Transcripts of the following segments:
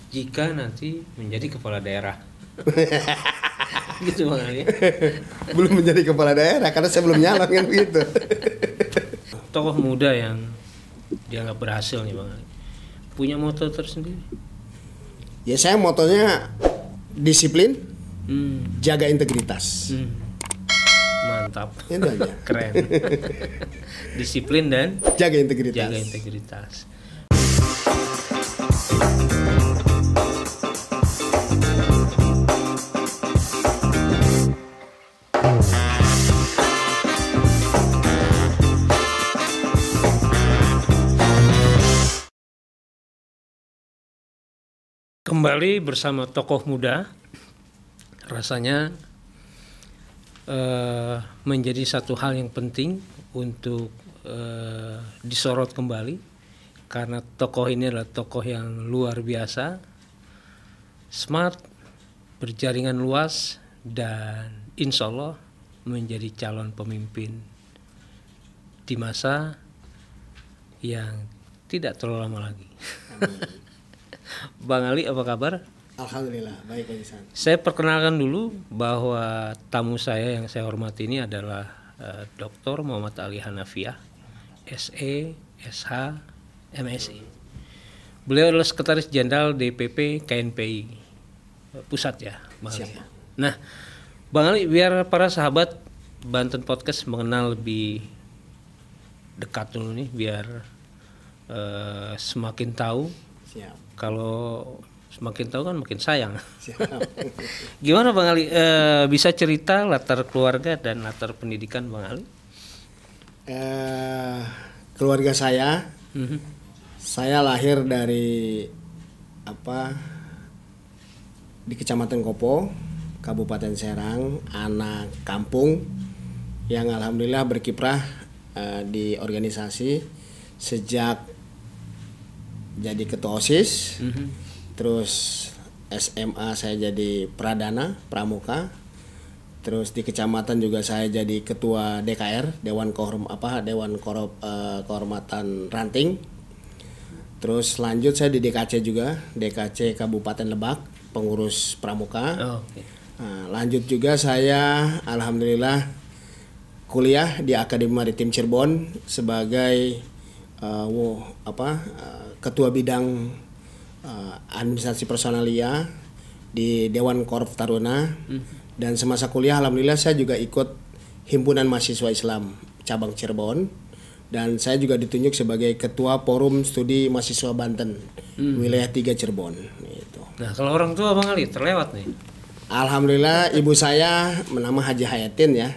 jika nanti menjadi kepala daerah. Gitu Bang Ali. Belum menjadi kepala daerah karena saya belum nyalon kan begitu. Tokoh muda yang dianggap berhasil nih Bang Ali, punya moto tersendiri? Ya saya motonya disiplin, jaga integritas. Mantap. Itu aja. Keren. Disiplin dan jaga integritas. jaga integritas. Kembali bersama tokoh muda, rasanya menjadi satu hal yang penting untuk disorot kembali, karena tokoh ini adalah tokoh yang luar biasa, smart, berjaringan luas, dan insya Allah menjadi calon pemimpin di masa yang tidak terlalu lama lagi. Bang Ali, apa kabar? Alhamdulillah, baik Pak Ihsan. Saya perkenalkan dulu bahwa tamu saya yang saya hormati ini adalah Dr. Muhammad Ali Hanafiah, SE, SH, MSI. Beliau adalah Sekretaris Jenderal DPP KNPI Pusat ya, Bang Ali. Nah, Bang Ali, biar para sahabat Banten Podcast mengenal lebih dekat dulu nih, biar semakin tahu. Siap. Kalau semakin tahu kan makin sayang. Siap. Gimana Bang Ali, bisa cerita latar keluarga dan latar pendidikan Bang Ali? Keluarga saya lahir dari di Kecamatan Kopo, Kabupaten Serang, anak kampung yang alhamdulillah berkiprah di organisasi sejak jadi ketua OSIS, terus SMA saya jadi Pradana Pramuka, terus di kecamatan juga saya jadi ketua DKR Dewan Kehormatan Ranting, terus lanjut saya di DKC juga, DKC Kabupaten Lebak pengurus Pramuka. Nah, lanjut juga saya alhamdulillah kuliah di Akademi Maritim Cirebon sebagai ketua bidang administrasi personalia di Dewan Korp Taruna. Dan semasa kuliah alhamdulillah saya juga ikut Himpunan Mahasiswa Islam cabang Cirebon, dan saya juga ditunjuk sebagai ketua Forum Studi Mahasiswa Banten wilayah 3 Cirebon gitu. Nah, kalau orang tua Bang Ali terlewat nih. Alhamdulillah ibu saya bernama Haji Hayatin ya,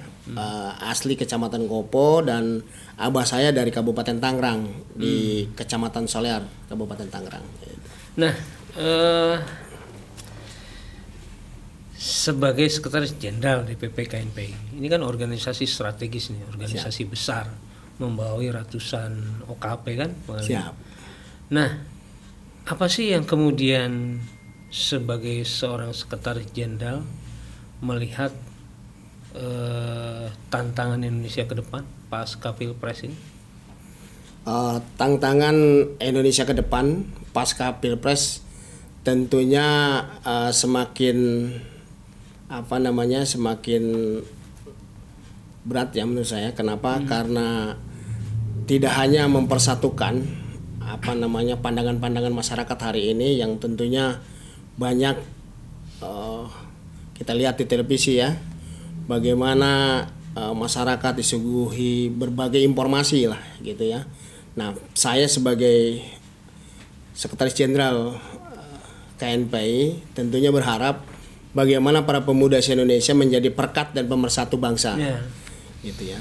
asli Kecamatan Kopo, dan abah saya dari Kabupaten Tangerang di Kecamatan Solear, Kabupaten Tangerang. Nah, sebagai Sekretaris Jenderal DPP KNPI, ini kan organisasi strategis nih, organisasi besar, membawahi ratusan OKP kan, Bang Ali? Siap. Nah, apa sih yang kemudian sebagai seorang Sekretaris Jenderal melihat tantangan Indonesia ke depan pasca Pilpres ini? Tantangan Indonesia ke depan pasca Pilpres tentunya semakin berat ya menurut saya. Kenapa? Karena tidak hanya mempersatukan pandangan-pandangan masyarakat hari ini yang tentunya banyak kita lihat di televisi ya, bagaimana masyarakat disuguhi berbagai informasi lah gitu ya. Nah, saya sebagai Sekretaris Jenderal KNPI tentunya berharap bagaimana para pemuda Indonesia menjadi perekat dan pemersatu bangsa, gitu ya.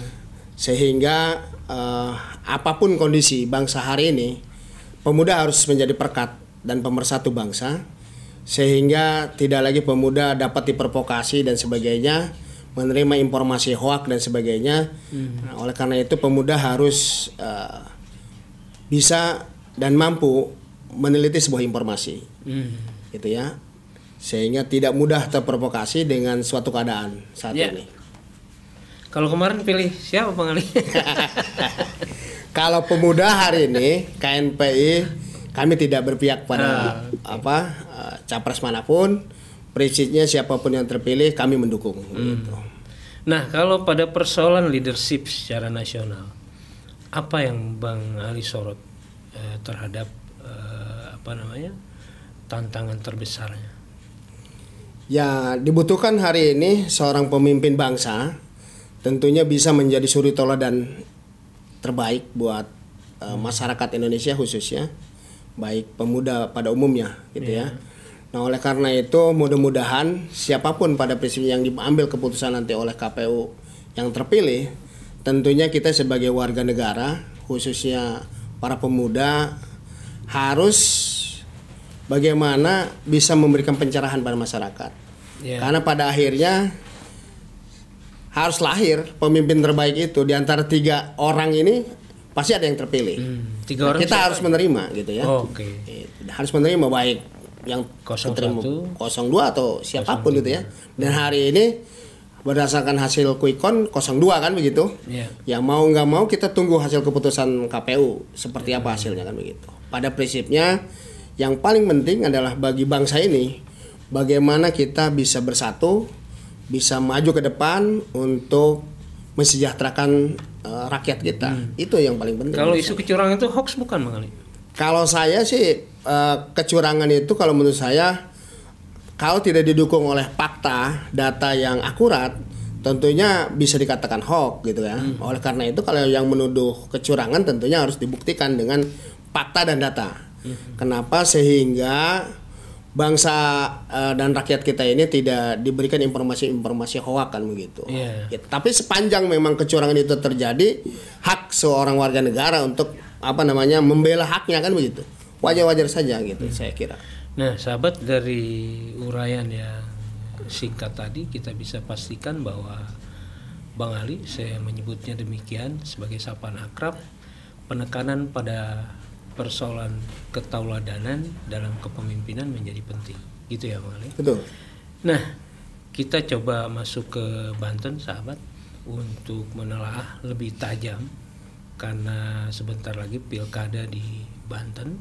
Sehingga apapun kondisi bangsa hari ini, pemuda harus menjadi perekat dan pemersatu bangsa, sehingga tidak lagi pemuda dapat diprovokasi dan sebagainya, menerima informasi hoak dan sebagainya. Nah, oleh karena itu pemuda harus bisa dan mampu meneliti sebuah informasi, gitu ya, sehingga tidak mudah terprovokasi dengan suatu keadaan saat ini. Kalau kemarin pilih siapa Bang Ali? Kalau pemuda hari ini KNPI kami tidak berpihak pada capres manapun, prinsipnya siapapun yang terpilih kami mendukung. Gitu. Nah, kalau pada persoalan leadership secara nasional, apa yang Bang Ali sorot terhadap tantangan terbesarnya? Ya, dibutuhkan hari ini seorang pemimpin bangsa tentunya bisa menjadi suri teladan terbaik buat masyarakat Indonesia khususnya, baik pemuda pada umumnya gitu ya. Nah, oleh karena itu mudah-mudahan siapapun pada prinsipnya yang diambil keputusan nanti oleh KPU yang terpilih, tentunya kita sebagai warga negara khususnya para pemuda harus bagaimana bisa memberikan pencerahan pada masyarakat. Karena pada akhirnya harus lahir pemimpin terbaik itu di antara 3 orang ini pasti ada yang terpilih. 3 orang kita harus menerima gitu ya. Harus menerima baik yang 01, 02 atau siapapun 02. Gitu ya. Dan hari ini berdasarkan hasil quick-count 02 kan begitu. Ya mau nggak mau kita tunggu hasil keputusan KPU seperti apa hasilnya kan begitu. Pada prinsipnya yang paling penting adalah bagi bangsa ini bagaimana kita bisa bersatu, bisa maju ke depan untuk mensejahterakan rakyat kita. Itu yang paling penting. Kalau isu kecurangan itu hoax bukan, Bang Ali? Kalau saya sih kecurangan itu kalau menurut saya kalau tidak didukung oleh fakta, data yang akurat, tentunya bisa dikatakan hoax gitu ya. Oleh karena itu kalau yang menuduh kecurangan tentunya harus dibuktikan dengan fakta dan data. Kenapa? Sehingga bangsa dan rakyat kita ini tidak diberikan informasi-informasi hoak kan begitu. Gitu. Tapi sepanjang memang kecurangan itu terjadi, hak seorang warga negara untuk membela haknya kan begitu. Wajar-wajar saja gitu saya kira. Nah, sahabat, dari uraian yang singkat tadi kita bisa pastikan bahwa Bang Ali, saya menyebutnya demikian sebagai sapaan akrab, penekanan pada persoalan ketauladanan dalam kepemimpinan menjadi penting. Gitu ya, Bang Ali? Betul. Nah, kita coba masuk ke Banten, sahabat, untuk menelaah lebih tajam karena sebentar lagi pilkada di Banten,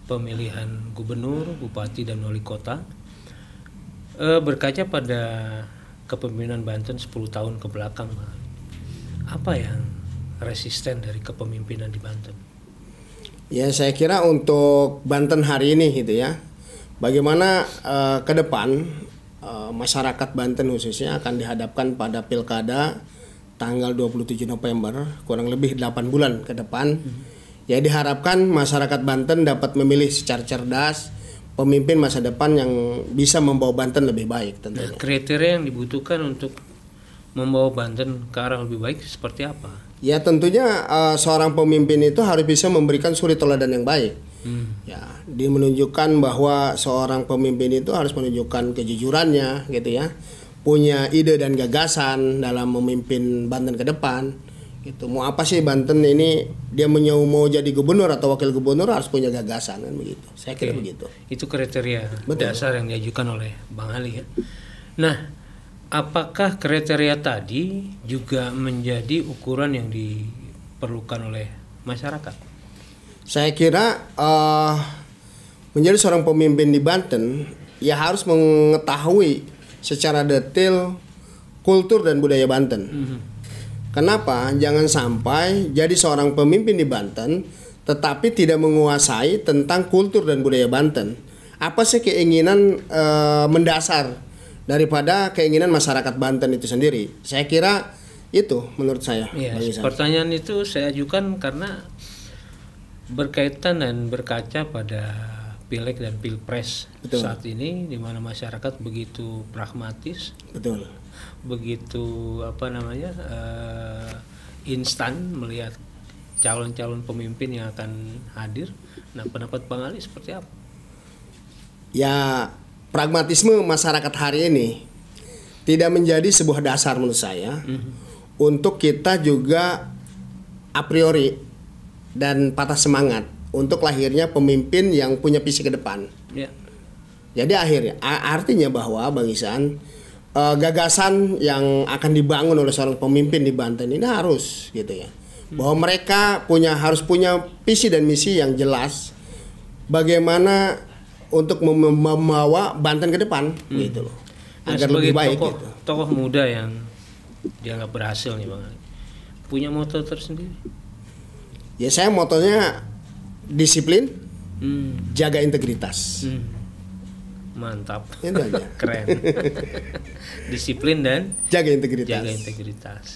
pemilihan gubernur, bupati dan wali kota. Berkaca pada kepemimpinan Banten 10 tahun ke belakang, Bang Ali, apa yang resisten dari kepemimpinan di Banten? Ya, saya kira untuk Banten hari ini gitu ya, bagaimana ke depan masyarakat Banten khususnya akan dihadapkan pada pilkada tanggal 27 November, kurang lebih 8 bulan ke depan. Ya, diharapkan masyarakat Banten dapat memilih secara cerdas pemimpin masa depan yang bisa membawa Banten lebih baik tentunya. Nah, kriteria yang dibutuhkan untuk membawa Banten ke arah lebih baik seperti apa? Ya, tentunya seorang pemimpin itu harus bisa memberikan suri teladan yang baik. Ya, dia menunjukkan bahwa seorang pemimpin itu harus menunjukkan kejujurannya gitu ya. Punya ide dan gagasan dalam memimpin Banten ke depan. Gitu. Mau apa sih Banten ini, dia mau jadi gubernur atau wakil gubernur harus punya gagasan kan begitu. Saya kira begitu. Itu kriteria dasar yang diajukan oleh Bang Ali ya. Nah, apakah kriteria tadi juga menjadi ukuran yang diperlukan oleh masyarakat? Saya kira menjadi seorang pemimpin di Banten ya harus mengetahui secara detail kultur dan budaya Banten. Kenapa? Jangan sampai jadi seorang pemimpin di Banten tetapi tidak menguasai tentang kultur dan budaya Banten. Apa sih keinginan mendasar daripada keinginan masyarakat Banten itu sendiri? Saya kira itu menurut saya. Pertanyaan itu saya ajukan karena berkaitan dan berkaca pada Pileg dan Pilpres saat ini, di mana masyarakat begitu pragmatis, begitu instan melihat calon-calon pemimpin yang akan hadir. Nah, pendapat Bang Ali seperti apa? Ya, pragmatisme masyarakat hari ini tidak menjadi sebuah dasar menurut saya untuk kita juga a priori dan patah semangat untuk lahirnya pemimpin yang punya visi ke depan. Jadi artinya bahwa Bang Ihsan, gagasan yang akan dibangun oleh seorang pemimpin di Banten ini harus gitu ya. Bahwa mereka harus punya visi dan misi yang jelas. Bagaimana untuk membawa Banten ke depan gitu loh. Nah, Agar sebagai lebih baik tokoh, gitu. tokoh muda yang dianggap berhasil nih Bang Ali, punya moto tersendiri? Ya saya motonya disiplin, Hmm. jaga integritas. Mantap. Itu aja. Keren. Disiplin dan Jaga integritas. jaga integritas.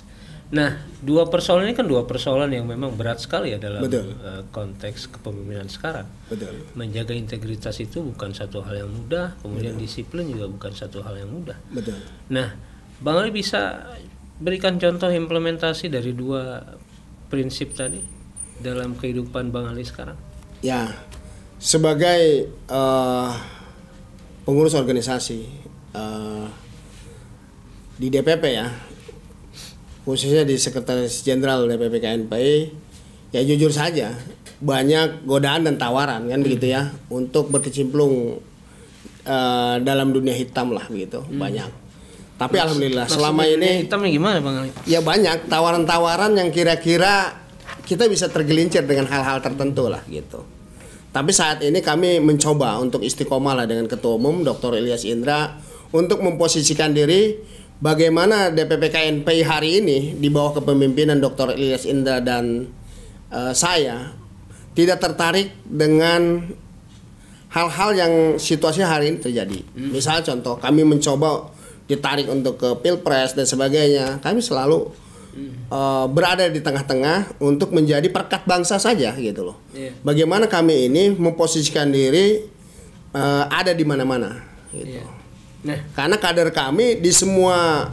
Nah, dua persoalan ini kan dua persoalan yang memang berat sekali ya dalam Betul. Konteks kepemimpinan sekarang. Betul. Menjaga integritas itu bukan satu hal yang mudah, kemudian disiplin juga bukan satu hal yang mudah. Betul. Nah, Bang Ali bisa berikan contoh implementasi dari dua prinsip tadi dalam kehidupan Bang Ali sekarang? Ya, sebagai pengurus organisasi di DPP ya, khususnya di Sekretaris Jenderal DPP KNPI, ya jujur saja banyak godaan dan tawaran kan begitu ya untuk berkecimpung dalam dunia hitam lah begitu, banyak. Tapi alhamdulillah selama ini hitamnya gimana Bang Ali? ya banyak tawaran-tawaran yang kira-kira kita bisa tergelincir dengan hal-hal tertentu lah gitu. Tapi saat ini kami mencoba untuk istiqomah lah dengan Ketua Umum Dr. Ilyas Indra untuk memposisikan diri bagaimana DPP KNPI hari ini di bawah kepemimpinan Dr. Ilyas Indra dan saya tidak tertarik dengan hal-hal yang situasi hari ini terjadi. Misal contoh kami mencoba ditarik untuk ke Pilpres dan sebagainya. Kami selalu berada di tengah-tengah untuk menjadi perkat bangsa saja gitu loh. Iya. Bagaimana kami ini memposisikan diri ada di mana-mana gitu. Iya. Nah, Karena kader kami di semua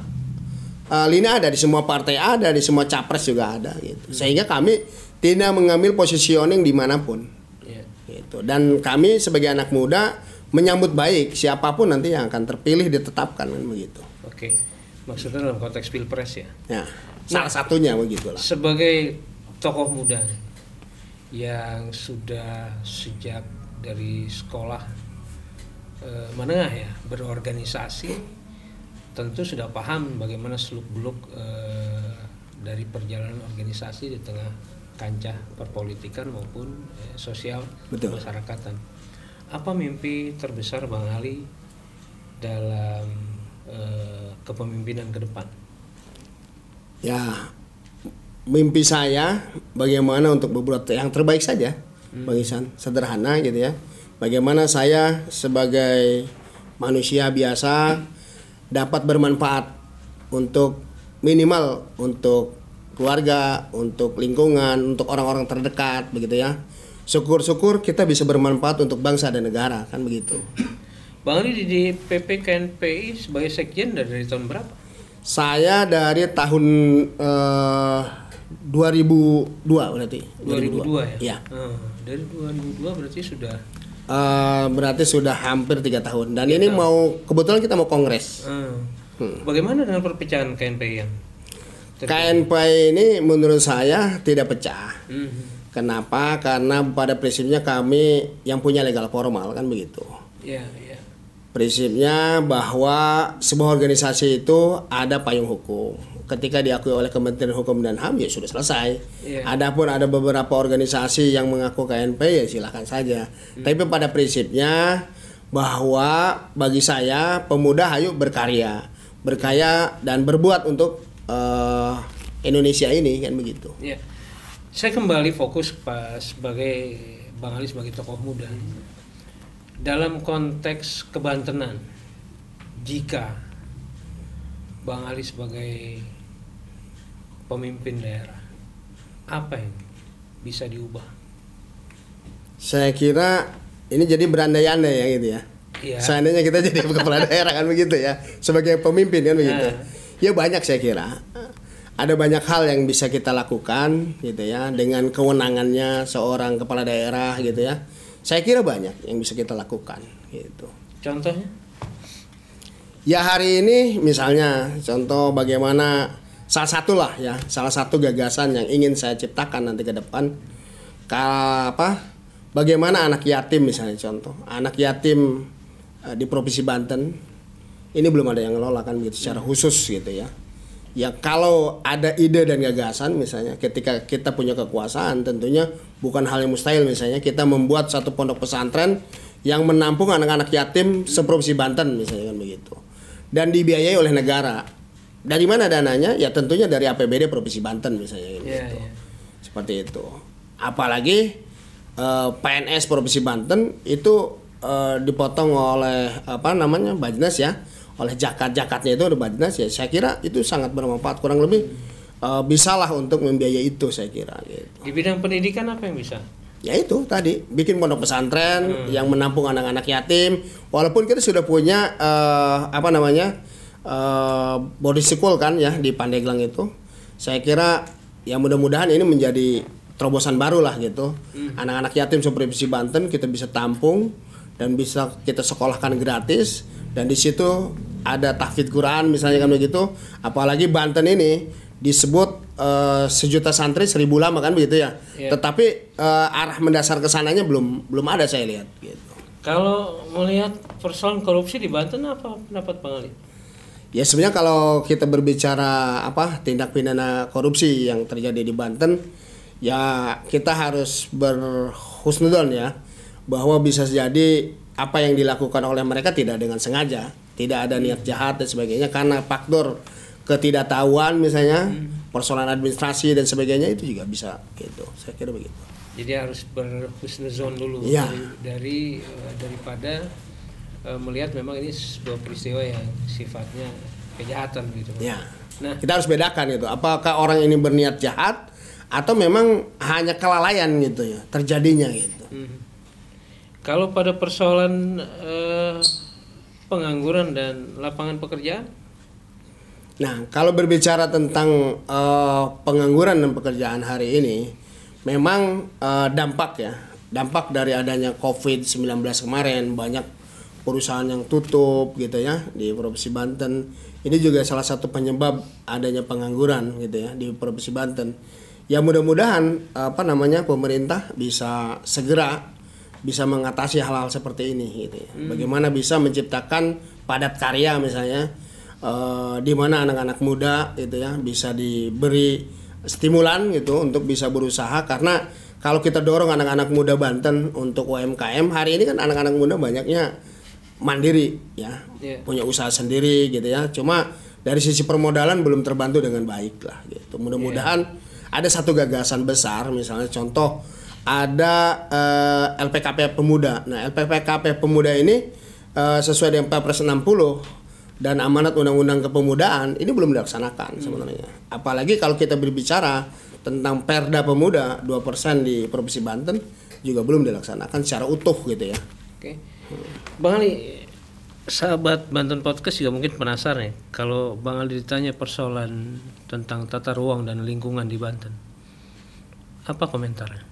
lini ada, di semua partai ada, di semua capres juga ada gitu. Sehingga kami tidak mengambil positioning dimanapun iya. gitu. Dan kami sebagai anak muda menyambut baik siapapun nanti yang akan terpilih ditetapkan kan begitu. Oke. Maksudnya dalam konteks Pilpres ya. Ya, salah satunya begitulah. Sebagai tokoh muda yang sudah sejak dari sekolah menengah ya berorganisasi, tentu sudah paham bagaimana seluk-beluk dari perjalanan organisasi di tengah kancah perpolitikan maupun sosial Betul. masyarakatan. Apa mimpi terbesar Bang Ali dalam kepemimpinan ke depan? Ya, mimpi saya bagaimana untuk berbuat yang terbaik saja, Bang Ihsan. Sederhana gitu ya. Bagaimana saya sebagai manusia biasa dapat bermanfaat untuk minimal untuk keluarga, untuk lingkungan, untuk orang-orang terdekat begitu ya. Syukur-syukur kita bisa bermanfaat untuk bangsa dan negara kan begitu. Bang Ali di PP KNPI sebagai sekjen dari tahun berapa? Saya dari tahun 2002 berarti. 2002 ya? Iya. Dari 2002 berarti sudah Berarti sudah hampir 3 tahun. Dan ini mau kebetulan kita mau kongres. Bagaimana dengan perpecahan KNPI yang KNPI ini menurut saya tidak pecah. Mhm. Kenapa? Karena pada prinsipnya kami yang punya legal formal kan begitu. Ya, ya. Prinsipnya bahwa sebuah organisasi itu ada payung hukum. Ketika diakui oleh Kementerian Hukum dan HAM ya sudah selesai. Iya. Adapun ada beberapa organisasi yang mengaku KNPI ya silakan saja. Tapi pada prinsipnya bahwa bagi saya pemuda ayo berkarya dan berbuat untuk Indonesia ini kan begitu. Ya. Saya kembali fokus sebagai Bang Ali sebagai tokoh muda. Dalam konteks kebantenan, jika Bang Ali sebagai pemimpin daerah, apa yang bisa diubah? Saya kira ini jadi berandai-andai ya gitu ya. Iya. Seandainya kita jadi kepala daerah kan begitu ya, sebagai pemimpin kan begitu. Ya banyak saya kira. Ada banyak hal yang bisa kita lakukan gitu ya dengan kewenangannya seorang kepala daerah gitu ya. Saya kira banyak yang bisa kita lakukan gitu. Contohnya? Ya hari ini misalnya contoh bagaimana salah satu gagasan yang ingin saya ciptakan nanti ke depan bagaimana anak yatim misalnya contoh. Anak yatim di Provinsi Banten ini belum ada yang ngelola kan gitu secara khusus gitu ya. Ya kalau ada ide dan gagasan misalnya ketika kita punya kekuasaan tentunya bukan hal yang mustahil misalnya kita membuat satu pondok pesantren yang menampung anak-anak yatim seprovinsi Banten misalnya kan begitu. Dan dibiayai oleh negara. Dari mana dananya? Ya tentunya dari APBD Provinsi Banten misalnya kan gitu. Seperti itu. Apalagi PNS Provinsi Banten itu dipotong oleh Bajnas ya, oleh jakatnya itu ada Bajnas ya. Saya kira itu sangat bermanfaat, kurang lebih bisalah untuk membiayai itu saya kira gitu. Di bidang pendidikan apa yang bisa? Ya itu tadi bikin pondok pesantren yang menampung anak-anak yatim. Walaupun kita sudah punya boarding school kan ya di Pandeglang itu. Saya kira ya mudah-mudahan ini menjadi terobosan baru lah gitu. Anak-anak yatim seprovinsi Banten kita bisa tampung dan bisa kita sekolahkan gratis, dan di situ ada tahfidz Quran misalnya kan begitu. Apalagi Banten ini disebut 1 juta santri 1.000 ulama kan begitu ya. Tetapi arah mendasar ke sananya belum ada saya lihat gitu. Kalau melihat persoalan korupsi di Banten apa pendapat Bang Ali? Ya sebenarnya kalau kita berbicara tindak pidana korupsi yang terjadi di Banten, ya kita harus berhusnuzon ya, bahwa bisa jadi apa yang dilakukan oleh mereka tidak dengan sengaja, tidak ada niat jahat dan sebagainya, karena faktor ketidaktahuan misalnya, persoalan administrasi dan sebagainya itu juga bisa gitu. Saya kira begitu. Jadi harus berhusnuzon dulu ya. daripada melihat memang ini sebuah peristiwa yang sifatnya kejahatan gitu. Ya. Nah, kita harus bedakan itu. Apakah orang ini berniat jahat atau memang hanya kelalaian gitu ya terjadinya gitu. Kalau pada persoalan pengangguran dan lapangan pekerjaan? Nah, kalau berbicara tentang pengangguran dan pekerjaan hari ini, memang dampak dari adanya COVID-19 kemarin, banyak perusahaan yang tutup gitu ya di Provinsi Banten. Ini juga salah satu penyebab adanya pengangguran gitu ya di Provinsi Banten. Ya mudah-mudahan pemerintah bisa segera bisa mengatasi hal-hal seperti ini gitu ya. Bagaimana bisa menciptakan padat karya misalnya, di mana anak-anak muda gitu ya bisa diberi stimulan gitu untuk bisa berusaha, karena kalau kita dorong anak-anak muda Banten untuk UMKM, hari ini kan anak-anak muda banyaknya mandiri ya, punya usaha sendiri gitu ya. Cuma dari sisi permodalan belum terbantu dengan baik lah gitu. Mudah-mudahan ada satu gagasan besar, misalnya contoh ada LPKP Pemuda. Nah, LPKP Pemuda ini sesuai dengan Perpres 60 dan amanat Undang-Undang Kepemudaan ini belum dilaksanakan sebenarnya. Apalagi kalau kita berbicara tentang Perda Pemuda 2% di Provinsi Banten juga belum dilaksanakan secara utuh gitu ya. Oke. Bang Ali, sahabat Banten Podcast juga mungkin penasaran ya, kalau Bang Ali ditanya persoalan tentang tata ruang dan lingkungan di Banten, apa komentarnya?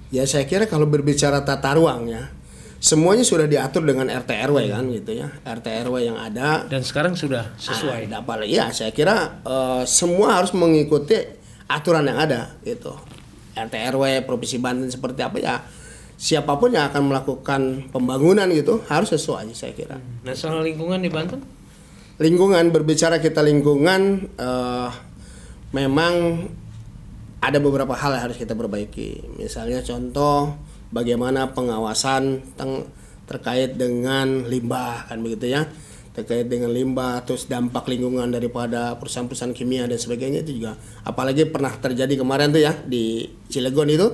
Ya saya kira kalau berbicara tata ruang ya, semuanya sudah diatur dengan RT RW kan gitu ya, RT RW yang ada dan sekarang sudah sesuai. Ya saya kira semua harus mengikuti aturan yang ada gitu. RT RW Provinsi Banten seperti apa ya, siapapun yang akan melakukan pembangunan gitu harus sesuai saya kira. Nah soal lingkungan di Banten? Lingkungan, berbicara kita lingkungan, memang ada beberapa hal yang harus kita perbaiki. Misalnya contoh bagaimana pengawasan terkait dengan limbah kan begitu ya, terkait dengan limbah, terus dampak lingkungan daripada perusahaan-perusahaan kimia dan sebagainya itu juga. Apalagi pernah terjadi kemarin tuh ya di Cilegon itu,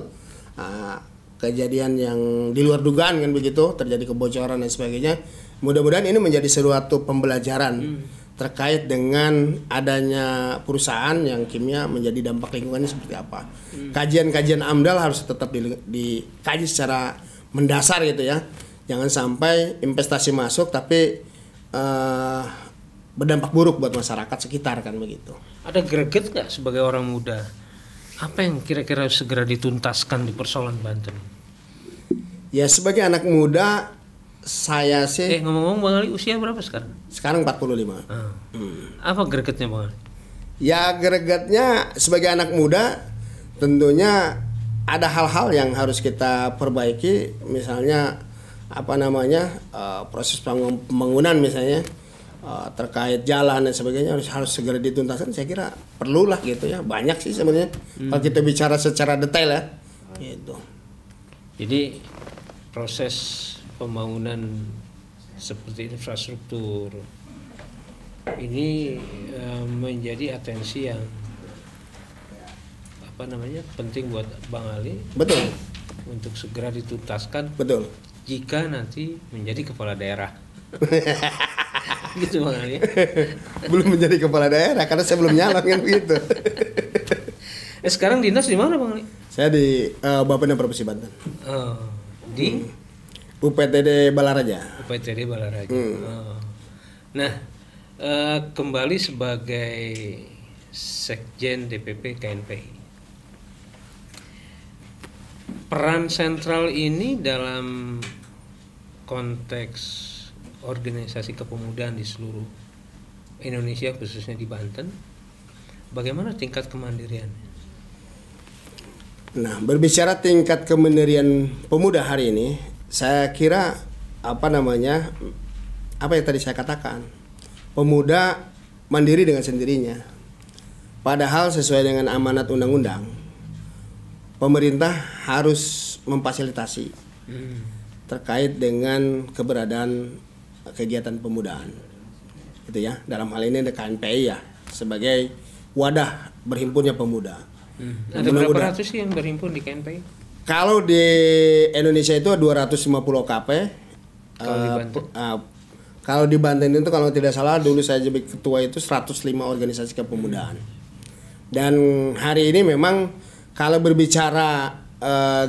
kejadian yang di luar dugaan kan begitu, terjadi kebocoran dan sebagainya. Mudah-mudahan ini menjadi suatu pembelajaran terkait dengan adanya perusahaan yang kimia menjadi dampak lingkungannya seperti apa. Kajian-kajian AMDAL harus tetap dikaji secara mendasar gitu ya. Jangan sampai investasi masuk tapi berdampak buruk buat masyarakat sekitar kan begitu. Ada greget nggak sebagai orang muda? Apa yang kira-kira segera dituntaskan di persoalan Banten? Ya sebagai anak muda saya sih. Ngomong-ngomong Bang Ali usia berapa sekarang? Sekarang 45. Apa gregetnya Bang Ali? Ya gregetnya sebagai anak muda tentunya ada hal-hal yang harus kita perbaiki, misalnya proses pembangunan misalnya terkait jalan dan sebagainya harus segera dituntaskan. Saya kira perlulah gitu ya, banyak sih sebenarnya kalau kita bicara secara detail ya gitu. Jadi proses pembangunan seperti infrastruktur ini menjadi atensi yang penting buat Bang Ali. Betul. Untuk segera dituntaskan. Betul. Jika nanti menjadi kepala daerah. Gitu Bang Ali. Belum menjadi kepala daerah karena saya belum nyalon kan begitu. Sekarang dinas di mana Bang Ali? Saya di Bapenda Provinsi Banten. Di UPTD Balaraja. UPTD Balaraja. Nah, kembali sebagai Sekjen DPP KNPI. Peran sentral ini dalam konteks organisasi kepemudaan di seluruh Indonesia, khususnya di Banten, bagaimana tingkat kemandiriannya? Nah, berbicara tingkat kemandirian pemuda hari ini, saya kira apa yang tadi saya katakan, pemuda mandiri dengan sendirinya. Padahal sesuai dengan amanat undang-undang, pemerintah harus memfasilitasi terkait dengan keberadaan kegiatan pemudaan, gitu ya. Dalam hal ini ada KNPI ya sebagai wadah berhimpunnya pemuda. Ada berapa ratus sih yang berhimpun di KNPI? Kalau di Indonesia itu 250 OKP. Kalau di Banten? Kalau di Banten itu kalau tidak salah dulu saya jadi ketua itu 105 organisasi kepemudaan. Dan hari ini memang kalau berbicara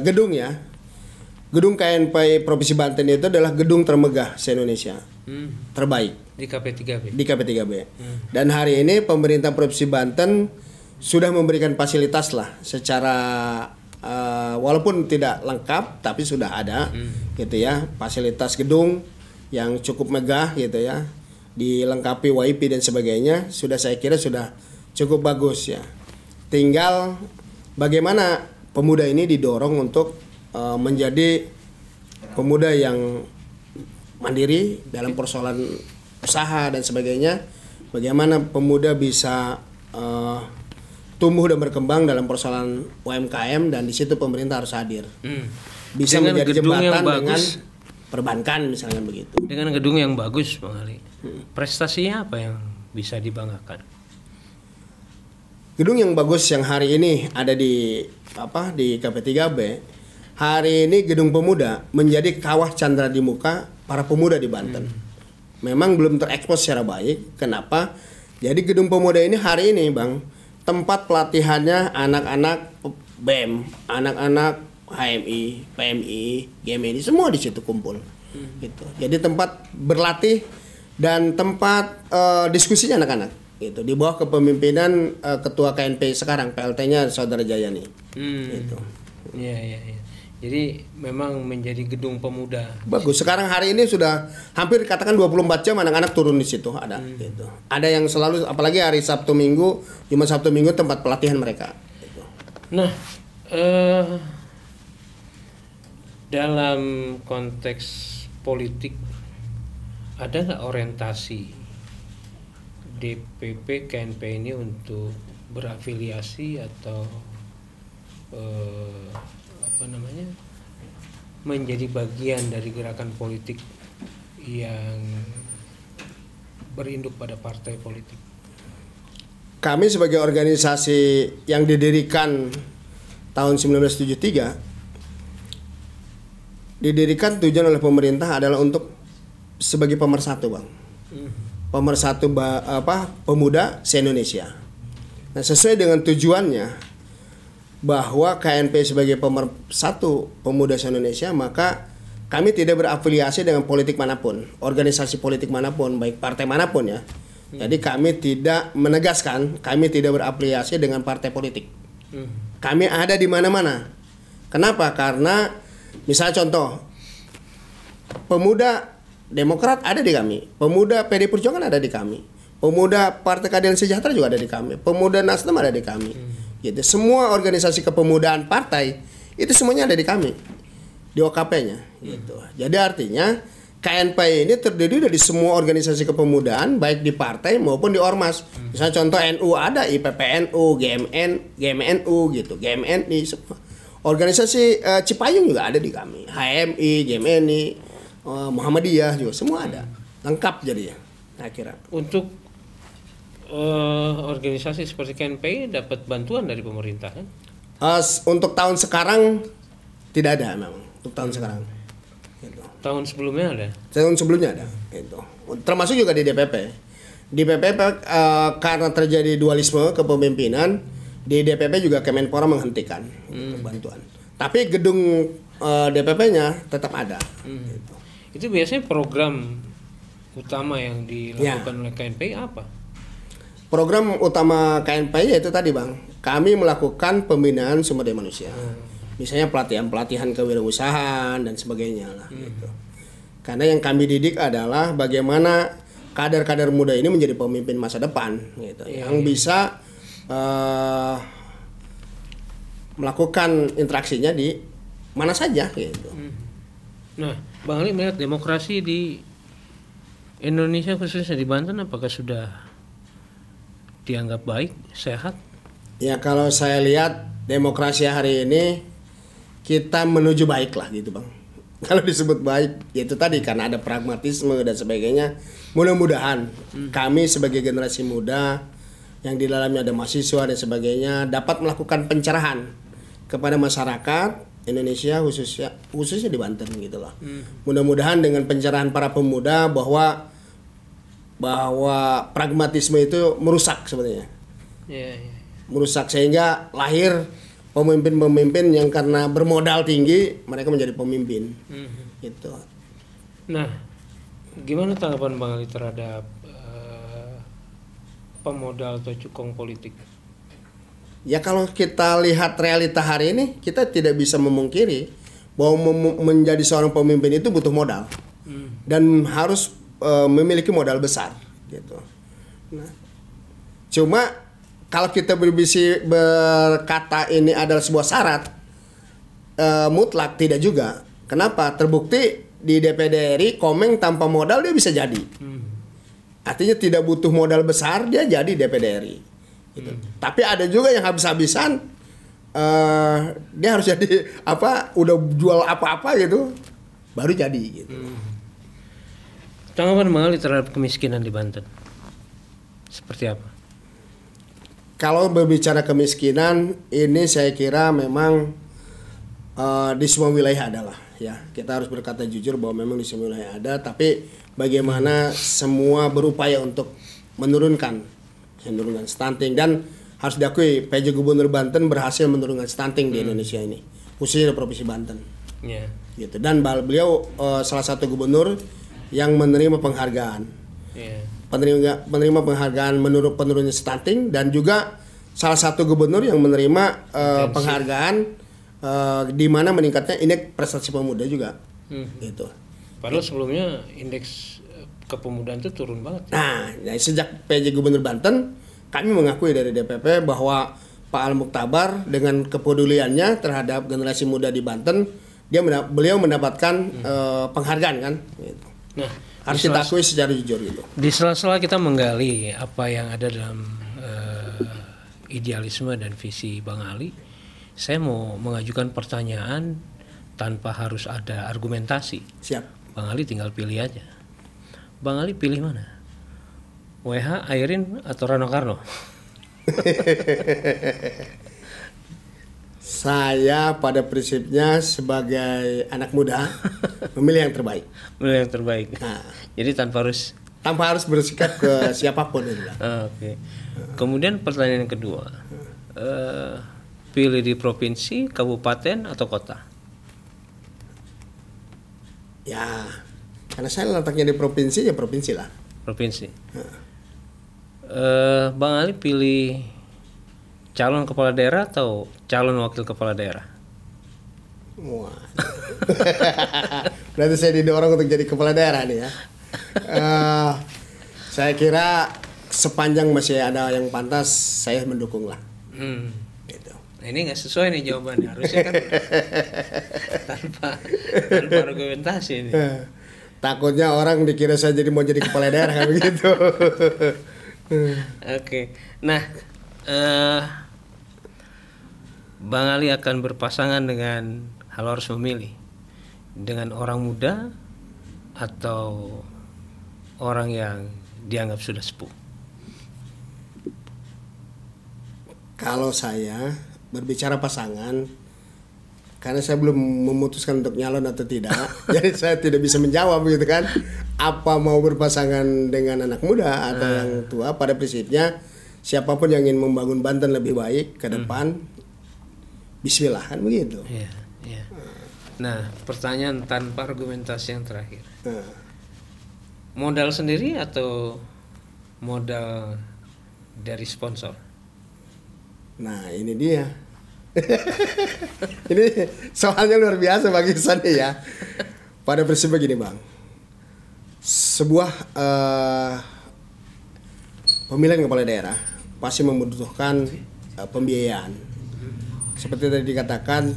gedung ya, gedung KNPI Provinsi Banten itu adalah gedung termegah se-Indonesia, terbaik di KP3B. Di KP3B. Dan hari ini pemerintah Provinsi Banten sudah memberikan fasilitas lah secara walaupun tidak lengkap tapi sudah ada gitu ya, fasilitas gedung yang cukup megah gitu ya, dilengkapi WiFi dan sebagainya, saya kira sudah cukup bagus ya. Tinggal bagaimana pemuda ini didorong untuk menjadi pemuda yang mandiri dalam persoalan usaha dan sebagainya. Bagaimana pemuda bisa tumbuh dan berkembang dalam persoalan UMKM, dan di situ pemerintah harus hadir. Bisa dengan menjadi jembatan dengan perbankan misalnya begitu. Dengan gedung yang bagus Bang Ali, prestasinya apa yang bisa dibanggakan? Gedung yang bagus yang hari ini ada di KP3B, hari ini gedung pemuda menjadi kawah candra di muka para pemuda di Banten. Memang belum terekspos secara baik. Kenapa? Jadi gedung pemuda ini hari ini Bang, tempat pelatihannya anak-anak BEM, anak-anak HMI, PMI, GMI, semua di situ kumpul. Gitu. Jadi tempat berlatih dan tempat diskusinya anak-anak. Gitu, di bawah kepemimpinan ketua KNPI sekarang, PLT-nya Saudara Jayani. Gitu. Iya. Jadi memang menjadi gedung pemuda. Bagus. Sekarang hari ini sudah hampir katakan 24 jam anak-anak turun di situ ada. Gitu. Ada yang selalu, apalagi hari Sabtu Minggu, Jumat Sabtu Minggu tempat pelatihan mereka. Gitu. Nah, dalam konteks politik ada nggak orientasi DPP KNPI ini untuk berafiliasi atau menjadi bagian dari gerakan politik yang berinduk pada partai politik? Kami sebagai organisasi yang didirikan tahun 1973, didirikan tujuan oleh pemerintah adalah untuk sebagai pemersatu Bang. Pemersatu pemuda se-Indonesia. Nah, sesuai dengan tujuannya bahwa KNPI sebagai pemersatu pemuda se-Indonesia, maka kami tidak berafiliasi dengan politik manapun, organisasi politik manapun, baik partai manapun ya. Jadi kami tidak menegaskan, kami tidak berafiliasi dengan partai politik. Kami ada di mana-mana. Kenapa? Karena misalnya contoh, pemuda Demokrat ada di kami, pemuda PD Perjuangan ada di kami, pemuda Partai Keadilan Sejahtera juga ada di kami, pemuda Nasdem ada di kami. Gitu. Semua organisasi kepemudaan partai itu semuanya ada di kami, di OKP-nya. Gitu. Jadi artinya KNPI ini terdiri dari semua organisasi kepemudaan baik di partai maupun di ormas. Misalnya contoh NU ada IPPNU, GMNU gitu, GMNI semua. Organisasi Cipayung juga ada di kami, HMI, GMNI. Muhammadiyah juga semua ada, lengkap jadi ya. Akhirnya Untuk organisasi seperti KNPI dapat bantuan dari pemerintah kan? untuk tahun sekarang tidak ada memang untuk tahun sekarang. Gitu. Tahun sebelumnya ada? Tahun sebelumnya ada. Gitu. Termasuk juga di DPP. Di DPP karena terjadi dualisme kepemimpinan, di DPP juga Kemenpora menghentikan gitu, bantuan. Tapi gedung DPP-nya tetap ada. Gitu. Itu biasanya program utama yang dilakukan oleh KNPI apa? Program utama KNPI yaitu tadi Bang, kami melakukan pembinaan sumber daya manusia. Misalnya pelatihan kewirausahaan dan sebagainya lah gitu. Karena yang kami didik adalah bagaimana kader-kader muda ini menjadi pemimpin masa depan gitu, yang bisa melakukan interaksinya di mana saja gitu. Nah, Bang Ali melihat demokrasi di Indonesia khususnya di Banten apakah sudah dianggap baik, sehat? Ya kalau saya lihat demokrasi hari ini kita menuju baik lah gitu Bang. Kalau disebut baik, yaitu tadi karena ada pragmatisme dan sebagainya. Mudah-mudahan kami sebagai generasi muda yang di dalamnya ada mahasiswa dan sebagainya dapat melakukan pencerahan kepada masyarakat Indonesia khususnya di Banten gitu loh. Mudah-mudahan dengan pencerahan para pemuda bahwa pragmatisme itu merusak sebenarnya. Merusak sehingga lahir pemimpin-pemimpin yang karena bermodal tinggi mereka menjadi pemimpin. Gitu. Nah, gimana tanggapan Bang Ali terhadap pemodal atau cukong politik? Ya kalau kita lihat realita hari ini, kita tidak bisa memungkiri bahwa menjadi seorang pemimpin itu butuh modal dan harus memiliki modal besar, gitu. Nah, cuma kalau kita berkata ini adalah sebuah syarat mutlak, tidak juga. Kenapa? Terbukti di DPD RI Komeng tanpa modal dia bisa jadi. Artinya tidak butuh modal besar dia jadi DPD RI. Gitu. Tapi ada juga yang habis-habisan dia harus jadi udah jual apa-apa gitu baru jadi gitu. Tanggapan Bang Ali terhadap kemiskinan di Banten seperti apa? Kalau berbicara kemiskinan ini saya kira memang di semua wilayah adalah ya, kita harus berkata jujur bahwa memang di semua wilayah ada, tapi bagaimana semua berupaya untuk menurunkan stunting, dan harus diakui PJ Gubernur Banten berhasil menurunkan stunting di Indonesia ini, khususnya di Provinsi Banten. Gitu. Dan beliau salah satu gubernur yang menerima penghargaan. Penerima penghargaan menurut penurunnya stunting, dan juga salah satu gubernur yang menerima penghargaan di mana meningkatnya indeks prestasi pemuda juga. Gitu. Padahal sebelumnya indeks kepemudaan itu turun banget. Nah, sejak PJ Gubernur Banten, kami mengakui dari DPP bahwa Pak Al Muktabar dengan kepeduliannya terhadap generasi muda di Banten, beliau mendapatkan penghargaan kan. Gitu. Nah, harus kita akui secara jujur gitu. Di sela-sela kita menggali apa yang ada dalam idealisme dan visi Bang Ali, saya mau mengajukan pertanyaan tanpa harus ada argumentasi. Siap. Bang Ali tinggal pilih aja. Bang Ali pilih mana? WH, Airin, atau Rano Karno? Saya pada prinsipnya sebagai anak muda memilih yang terbaik. Memilih yang terbaik. Nah, jadi tanpa harus bersikap ke siapapun itu. Oke. Kemudian pertanyaan yang kedua, pilih di provinsi, kabupaten, atau kota? Ya, karena saya letaknya di provinsi, ya provinsi lah. Provinsi. Bang Ali pilih calon kepala daerah atau calon wakil kepala daerah? Wah. Berarti saya didorong untuk jadi kepala daerah nih ya. Saya kira sepanjang masih ada yang pantas, saya mendukung lah. Gitu. Nah, ini nggak sesuai nih jawabannya, harusnya kan tanpa argumentasi ini. Takutnya orang dikira saya mau jadi kepala daerah kan begitu. Oke. Nah, Bang Ali akan berpasangan dengan, harus memilih dengan orang muda atau orang yang dianggap sudah sepuh? Kalau saya berbicara pasangan, karena saya belum memutuskan untuk nyalon atau tidak, jadi saya tidak bisa menjawab gitu kan. Apa mau berpasangan dengan anak muda atau yang tua? Pada prinsipnya siapapun yang ingin membangun Banten lebih baik ke depan, bismillah kan begitu. Iya, iya. Nah, pertanyaan tanpa argumentasi yang terakhir. Modal sendiri atau modal dari sponsor? Nah, ini dia. Ini soalnya luar biasa bagi saya ya. Pada prinsip begini Bang, sebuah pemilihan kepala daerah pasti membutuhkan pembiayaan. Seperti tadi dikatakan,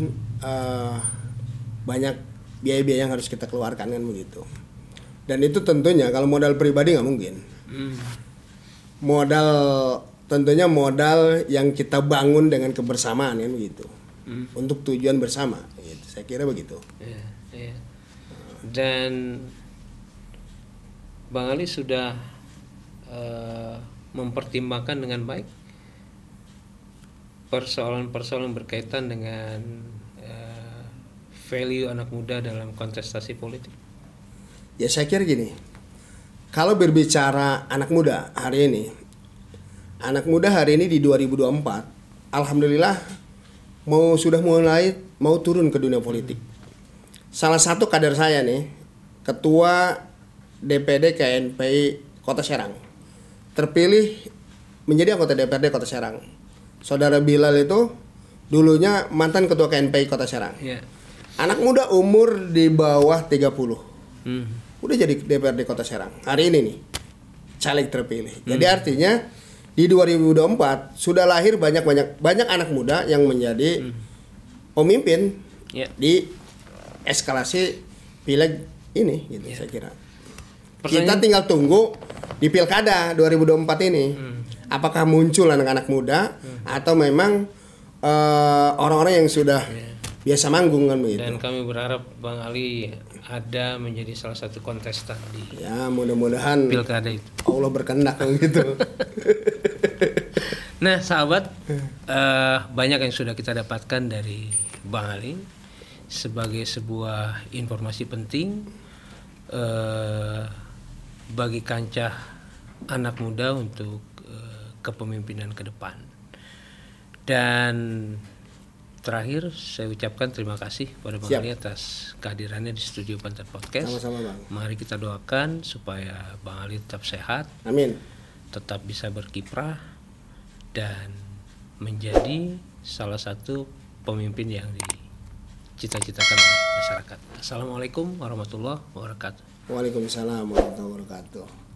banyak biaya-biaya yang harus kita keluarkan kan begitu. Dan itu tentunya kalau modal pribadi nggak mungkin. Tentunya modal yang kita bangun dengan kebersamaan kan begitu. Untuk tujuan bersama gitu. Saya kira begitu. Iya, iya. Dan Bang Ali sudah mempertimbangkan dengan baik persoalan-persoalan berkaitan dengan value anak muda dalam kontestasi politik. Ya saya kira gini, kalau berbicara anak muda hari ini di 2024, alhamdulillah sudah mulai mau turun ke dunia politik. Salah satu kader saya nih, ketua DPD KNPI Kota Serang, terpilih menjadi anggota DPRD Kota Serang. Saudara Bilal itu dulunya mantan ketua KNPI Kota Serang. Yeah. Anak muda umur di bawah 30. Udah jadi DPRD Kota Serang. Hari ini nih caleg terpilih. Jadi artinya di 2024 sudah lahir banyak anak muda yang menjadi pemimpin di eskalasi pileg ini gitu saya kira. Kita tinggal tunggu di Pilkada 2024 ini. Apakah muncul anak-anak muda atau memang orang-orang yang sudah biasa manggung kan begitu. Dan kami berharap Bang Ali ada menjadi salah satu kontestan di mudah-mudahan Pilkada itu. Allah berkehendak gitu. Nah sahabat, banyak yang sudah kita dapatkan dari Bang Ali sebagai sebuah informasi penting bagi kancah anak muda untuk kepemimpinan ke depan. Dan terakhir saya ucapkan terima kasih pada Bang Ali atas kehadirannya di studio Banten Podcast. Sama-sama Bang. Mari kita doakan supaya Bang Ali tetap sehat. Amin. Tetap bisa berkiprah dan menjadi salah satu pemimpin yang dicita-citakan oleh masyarakat. Assalamualaikum warahmatullahi wabarakatuh. Waalaikumsalam warahmatullahi wabarakatuh.